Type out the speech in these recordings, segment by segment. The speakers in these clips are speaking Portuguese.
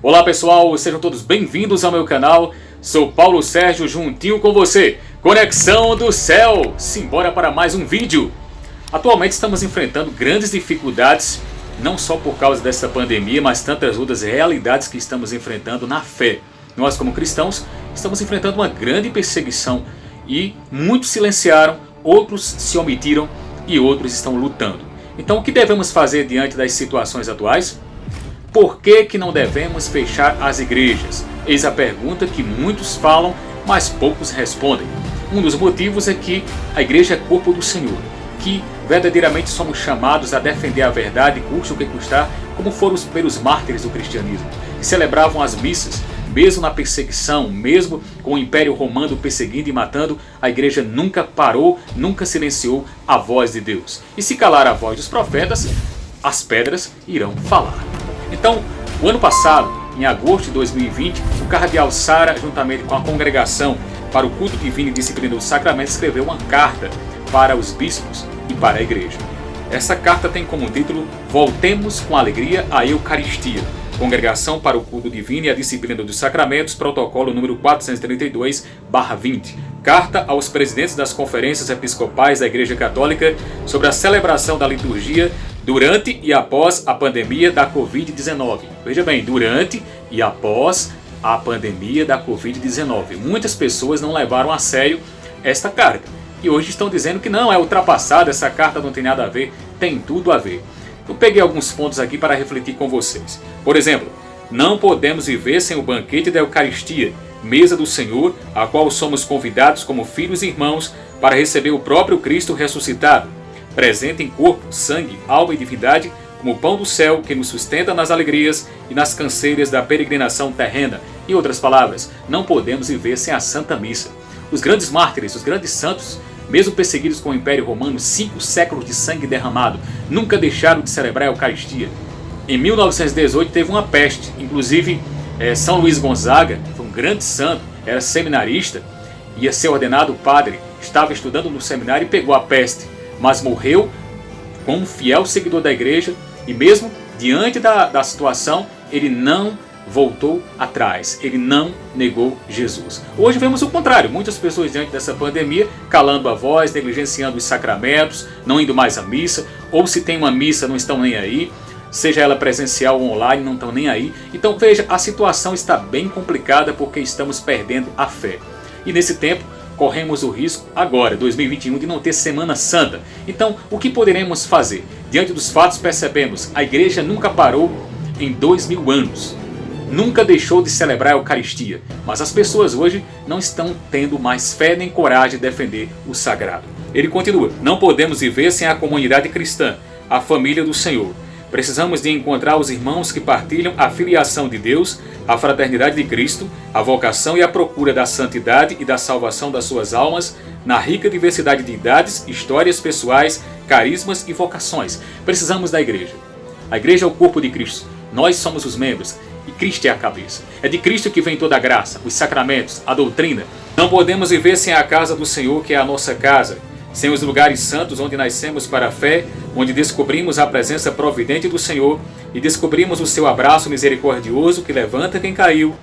Olá pessoal, sejam todos bem-vindos ao meu canal. Sou Paulo Sérgio, juntinho com você. Conexão do Céu! Simbora para mais um vídeo. Atualmente estamos enfrentando grandes dificuldades, não só por causa dessa pandemia, mas tantas outras realidades que estamos enfrentando na fé. Nós como cristãos estamos enfrentando uma grande perseguição e muitos silenciaram, outros se omitiram e outros estão lutando. Então o que devemos fazer diante das situações atuais? Por que não devemos fechar as igrejas? Eis a pergunta que muitos falam, mas poucos respondem. Um dos motivos é que a igreja é corpo do Senhor, que verdadeiramente somos chamados a defender a verdade, custe o que custar, como foram os primeiros mártires do cristianismo, que celebravam as missas, mesmo na perseguição, mesmo com o Império Romano perseguindo e matando, a igreja nunca parou, nunca silenciou a voz de Deus. E se calar a voz dos profetas, as pedras irão falar. Então, o ano passado, em agosto de 2020, o cardeal Sara, juntamente com a congregação para o culto divino e disciplina dos sacramentos, escreveu uma carta para os bispos e para a igreja. Essa carta tem como título Voltemos com alegria à Eucaristia. Congregação para o culto divino e a disciplina dos sacramentos, protocolo número 432/20. Carta aos presidentes das conferências episcopais da Igreja Católica sobre a celebração da liturgia durante e após a pandemia da Covid-19. Veja bem, durante e após a pandemia da Covid-19. Muitas pessoas não levaram a sério esta carta. E hoje estão dizendo que não, é ultrapassada, essa carta não tem nada a ver. Tem tudo a ver. Eu peguei alguns pontos aqui para refletir com vocês. Por exemplo, não podemos viver sem o banquete da Eucaristia, mesa do Senhor, a qual somos convidados como filhos e irmãos para receber o próprio Cristo ressuscitado, presente em corpo, sangue, alma e divindade, como o pão do céu que nos sustenta nas alegrias e nas canseiras da peregrinação terrena. Em outras palavras, não podemos viver sem a Santa Missa. Os grandes mártires, os grandes santos, mesmo perseguidos com o Império Romano, 5 séculos de sangue derramado, nunca deixaram de celebrar a Eucaristia. Em 1918 teve uma peste, inclusive São Luís Gonzaga, foi um grande santo, era seminarista, ia ser ordenado padre, estava estudando no seminário e pegou a peste, mas morreu como um fiel seguidor da igreja e mesmo diante da situação, ele não voltou atrás, ele não negou Jesus. Hoje vemos o contrário, muitas pessoas diante dessa pandemia calando a voz, negligenciando os sacramentos, não indo mais à missa, ou se tem uma missa não estão nem aí, seja ela presencial ou online, não estão nem aí. Então veja, a situação está bem complicada porque estamos perdendo a fé. E nesse tempo corremos o risco agora, 2021, de não ter Semana Santa. Então o que poderemos fazer? Diante dos fatos percebemos, a igreja nunca parou em 2000 anos. Nunca deixou de celebrar a Eucaristia, mas as pessoas hoje não estão tendo mais fé nem coragem de defender o sagrado. Ele continua, não podemos viver sem a comunidade cristã, a família do Senhor. Precisamos de encontrar os irmãos que partilham a filiação de Deus, a fraternidade de Cristo, a vocação e a procura da santidade e da salvação das suas almas, na rica diversidade de idades, histórias pessoais, carismas e vocações. Precisamos da igreja. A igreja é o corpo de Cristo, nós somos os membros. E Cristo é a cabeça. É de Cristo que vem toda a graça, os sacramentos, a doutrina. Não podemos viver sem a casa do Senhor, que é a nossa casa. Sem os lugares santos onde nascemos para a fé, onde descobrimos a presença providente do Senhor e descobrimos o seu abraço misericordioso que levanta quem caiu.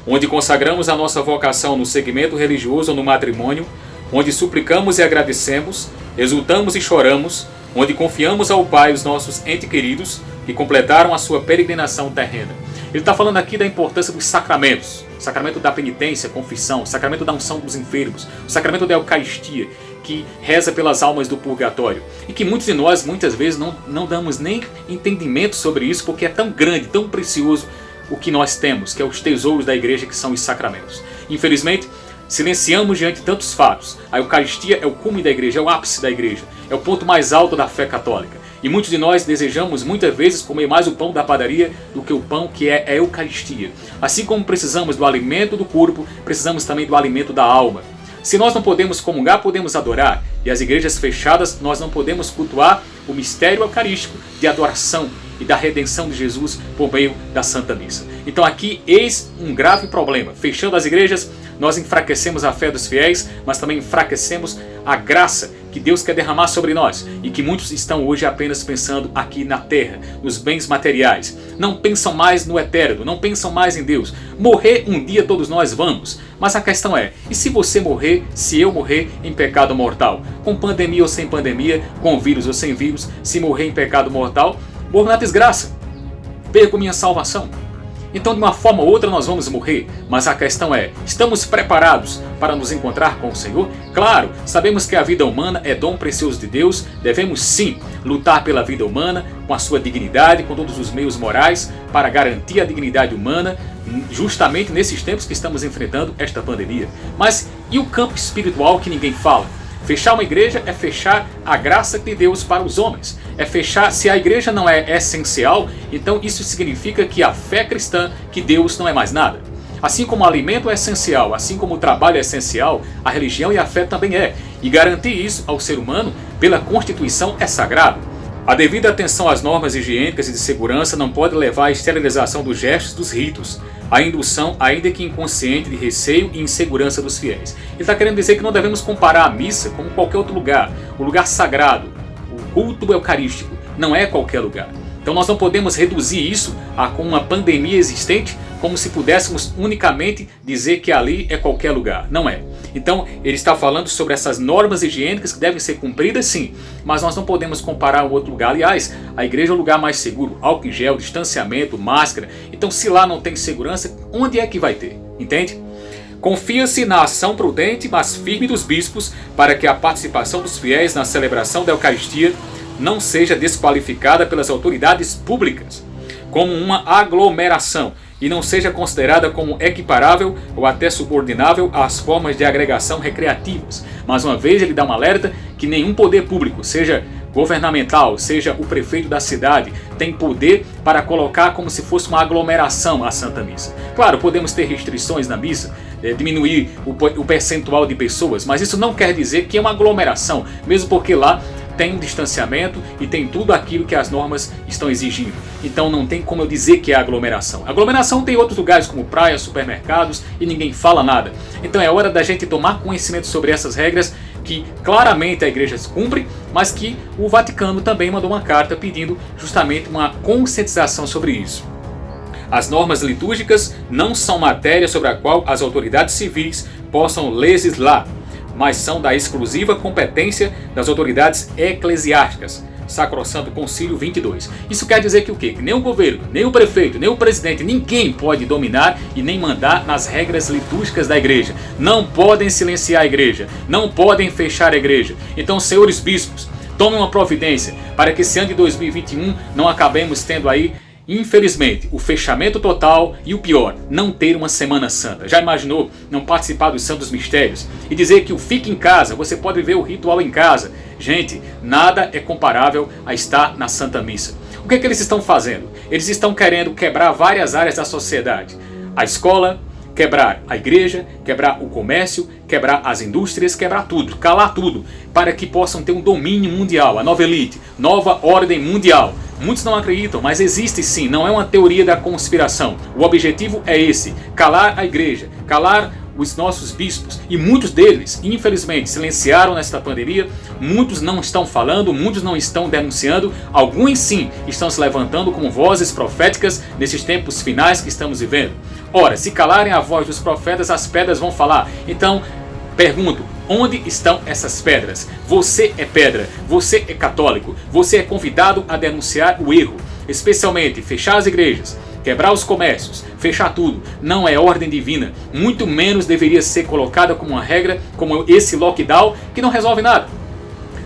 Onde consagramos a nossa vocação no segmento religioso ou no matrimônio. Onde suplicamos e agradecemos, exultamos e choramos. Onde confiamos ao Pai os nossos entes queridos que completaram a sua peregrinação terrena. Ele está falando aqui da importância dos sacramentos. O sacramento da penitência, confissão, o sacramento da unção dos enfermos, o sacramento da Eucaristia, que reza pelas almas do purgatório. E que muitos de nós, muitas vezes, não damos nem entendimento sobre isso, porque é tão grande, tão precioso o que nós temos, que é os tesouros da igreja, que são os sacramentos. Infelizmente, silenciamos diante de tantos fatos. A Eucaristia é o cume da igreja, é o ápice da igreja, é o ponto mais alto da fé católica. E muitos de nós desejamos muitas vezes comer mais o pão da padaria do que o pão que é a Eucaristia. Assim como precisamos do alimento do corpo, precisamos também do alimento da alma. Se nós não podemos comungar, podemos adorar. E as igrejas fechadas, nós não podemos cultuar o mistério eucarístico de adoração e da redenção de Jesus por meio da Santa Missa. Então aqui eis um grave problema. Fechando as igrejas, nós enfraquecemos a fé dos fiéis, mas também enfraquecemos a graça que Deus quer derramar sobre nós e que muitos estão hoje apenas pensando aqui na terra, nos bens materiais. Não pensam mais no eterno, não pensam mais em Deus. Morrer um dia todos nós vamos, mas a questão é, e se você morrer, se eu morrer em pecado mortal? Com pandemia ou sem pandemia, com vírus ou sem vírus, se morrer em pecado mortal, morro na desgraça, perco minha salvação. Então, de uma forma ou outra, nós vamos morrer. Mas a questão é, estamos preparados para nos encontrar com o Senhor? Claro, sabemos que a vida humana é dom precioso de Deus. Devemos sim lutar pela vida humana, com a sua dignidade, com todos os meios morais, para garantir a dignidade humana, justamente nesses tempos que estamos enfrentando esta pandemia. Mas e o campo espiritual que ninguém fala? Fechar uma igreja é fechar a graça de Deus para os homens. É fechar, se a igreja não é essencial, então isso significa que a fé cristã, que Deus não é mais nada. Assim como o alimento é essencial, assim como o trabalho é essencial, a religião e a fé também é. E garantir isso ao ser humano, pela Constituição, é sagrado. A devida atenção às normas higiênicas e de segurança não pode levar à esterilização dos gestos dos ritos, à indução, ainda que inconsciente, de receio e insegurança dos fiéis. Ele está querendo dizer que não devemos comparar a missa com qualquer outro lugar, o lugar sagrado, o culto eucarístico, não é qualquer lugar. Então nós não podemos reduzir isso a com uma pandemia existente, como se pudéssemos unicamente dizer que ali é qualquer lugar. Não é. Então ele está falando sobre essas normas higiênicas que devem ser cumpridas sim, mas nós não podemos comparar a outro lugar. Aliás, a igreja é o lugar mais seguro, álcool em gel, distanciamento, máscara. Então se lá não tem segurança, onde é que vai ter? Entende? Confia-se na ação prudente, mas firme dos bispos, para que a participação dos fiéis na celebração da Eucaristia não seja desqualificada pelas autoridades públicas como uma aglomeração e não seja considerada como equiparável ou até subordinável às formas de agregação recreativas. Mais uma vez ele dá um alerta que nenhum poder público, seja governamental, seja o prefeito da cidade, tem poder para colocar como se fosse uma aglomeração a Santa Missa. Claro, podemos ter restrições na missa, diminuir o percentual de pessoas, mas isso não quer dizer que é uma aglomeração, mesmo porque lá tem um distanciamento e tem tudo aquilo que as normas estão exigindo. Então não tem como eu dizer que é aglomeração. Aglomeração tem outros lugares como praias, supermercados e ninguém fala nada. Então é hora da gente tomar conhecimento sobre essas regras que claramente a igreja cumpre, mas que o Vaticano também mandou uma carta pedindo justamente uma conscientização sobre isso. As normas litúrgicas não são matéria sobre a qual as autoridades civis possam legislar, mas são da exclusiva competência das autoridades eclesiásticas. Sacrosanto Concílio 22. Isso quer dizer que o quê? Que nem o governo, nem o prefeito, nem o presidente, ninguém pode dominar e nem mandar nas regras litúrgicas da igreja. Não podem silenciar a igreja, não podem fechar a igreja. Então, senhores bispos, tomem uma providência para que esse ano de 2021 não acabemos tendo aí, infelizmente, o fechamento total e o pior, não ter uma Semana Santa. Já imaginou não participar dos Santos Mistérios e dizer que o fique em casa, você pode ver o ritual em casa? Gente, nada é comparável a estar na Santa Missa. O que é que eles estão fazendo? Eles estão querendo quebrar várias áreas da sociedade. A escola, quebrar a igreja, quebrar o comércio, quebrar as indústrias, quebrar tudo, calar tudo, para que possam ter um domínio mundial, a nova elite, nova ordem mundial. Muitos não acreditam, mas existe sim, não é uma teoria da conspiração. O objetivo é esse, calar a igreja, calar os nossos bispos. E muitos deles, infelizmente, silenciaram nesta pandemia. Muitos não estão falando, muitos não estão denunciando. Alguns sim estão se levantando como vozes proféticas nesses tempos finais que estamos vivendo. Ora, se calarem a voz dos profetas, as pedras vão falar. Então, pergunto, onde estão essas pedras? Você é pedra, você é católico, você é convidado a denunciar o erro, especialmente fechar as igrejas, quebrar os comércios, fechar tudo. Não é ordem divina, muito menos deveria ser colocada como uma regra, como esse lockdown que não resolve nada.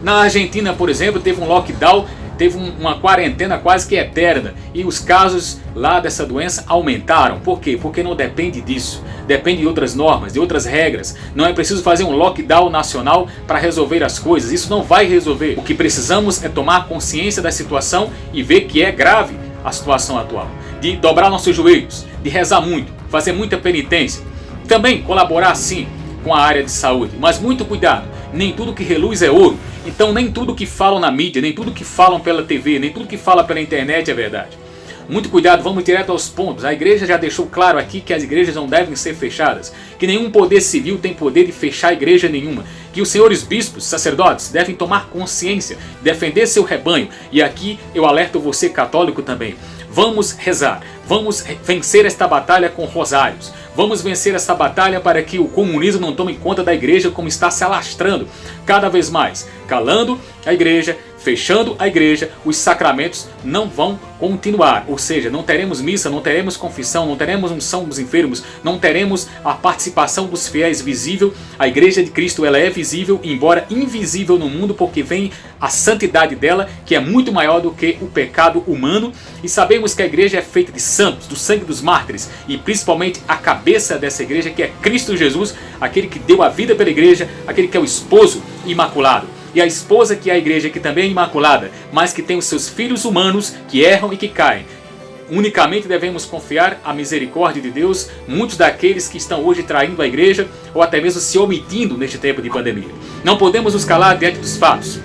Na Argentina, por exemplo, teve um lockdown, teve uma quarentena quase que eterna e os casos lá dessa doença aumentaram. Por quê? Porque não depende disso. Depende de outras normas, de outras regras. Não é preciso fazer um lockdown nacional para resolver as coisas. Isso não vai resolver. O que precisamos é tomar consciência da situação e ver que é grave a situação atual. De dobrar nossos joelhos, de rezar muito, fazer muita penitência. Também colaborar sim com a área de saúde, mas muito cuidado. Nem tudo que reluz é ouro. Então nem tudo que falam na mídia, nem tudo que falam pela TV, nem tudo que fala pela internet é verdade. Muito cuidado, vamos direto aos pontos. A igreja já deixou claro aqui que as igrejas não devem ser fechadas, que nenhum poder civil tem poder de fechar igreja nenhuma, que os senhores bispos, sacerdotes, devem tomar consciência, defender seu rebanho. E aqui eu alerto você, católico, também. Vamos rezar, vamos vencer esta batalha com rosários. Vamos vencer essa batalha para que o comunismo não tome conta da igreja como está se alastrando cada vez mais, calando a igreja, fechando a igreja. Os sacramentos não vão continuar, ou seja, não teremos missa, não teremos confissão, não teremos unção dos enfermos, não teremos a participação dos fiéis visível. A igreja de Cristo, ela é visível, embora invisível no mundo, porque vem a santidade dela, que é muito maior do que o pecado humano. E sabemos que a igreja é feita de santos, do sangue dos mártires, e principalmente a cabeça dessa igreja, que é Cristo Jesus, aquele que deu a vida pela igreja, aquele que é o esposo imaculado. E a esposa, que é a igreja, que também é imaculada, mas que tem os seus filhos humanos que erram e que caem. Unicamente devemos confiar à misericórdia de Deus, muitos daqueles que estão hoje traindo a igreja ou até mesmo se omitindo neste tempo de pandemia. Não podemos nos calar diante dos fatos.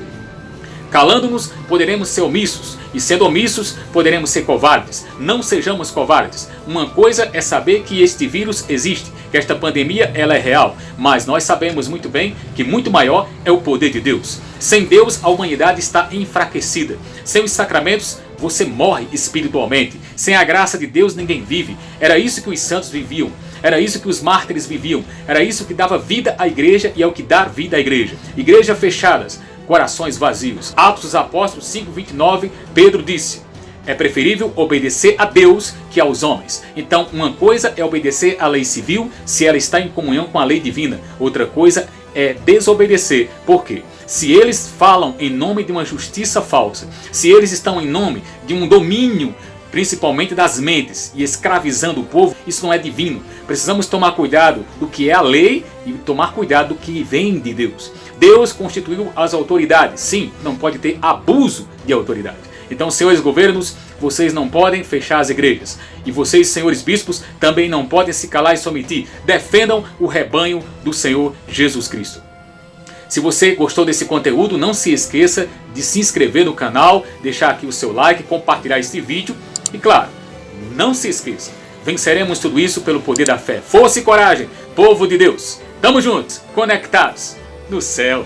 Calando-nos, poderemos ser omissos, e sendo omissos, poderemos ser covardes. Não sejamos covardes. Uma coisa é saber que este vírus existe, que esta pandemia ela é real, mas nós sabemos muito bem que muito maior é o poder de Deus. Sem Deus, a humanidade está enfraquecida. Sem os sacramentos, você morre espiritualmente. Sem a graça de Deus, ninguém vive. Era isso que os santos viviam. Era isso que os mártires viviam. Era isso que dava vida à igreja e é o que dá vida à igreja. Igreja fechadas, corações vazios. Atos dos Apóstolos 5:29, Pedro disse: é preferível obedecer a Deus que aos homens. Então, uma coisa é obedecer à lei civil se ela está em comunhão com a lei divina. Outra coisa é desobedecer. Por quê? Se eles falam em nome de uma justiça falsa, se eles estão em nome de um domínio, principalmente das mentes, e escravizando o povo, isso não é divino. Precisamos tomar cuidado do que é a lei e tomar cuidado do que vem de Deus. Deus constituiu as autoridades. Sim, não pode ter abuso de autoridade. Então, senhores governos, vocês não podem fechar as igrejas. E vocês, senhores bispos, também não podem se calar e se omitir. Defendam o rebanho do Senhor Jesus Cristo. Se você gostou desse conteúdo, não se esqueça de se inscrever no canal, deixar aqui o seu like, compartilhar este vídeo. E claro, não se esqueça, venceremos tudo isso pelo poder da fé. Força e coragem, povo de Deus. Tamo juntos, conectados no céu.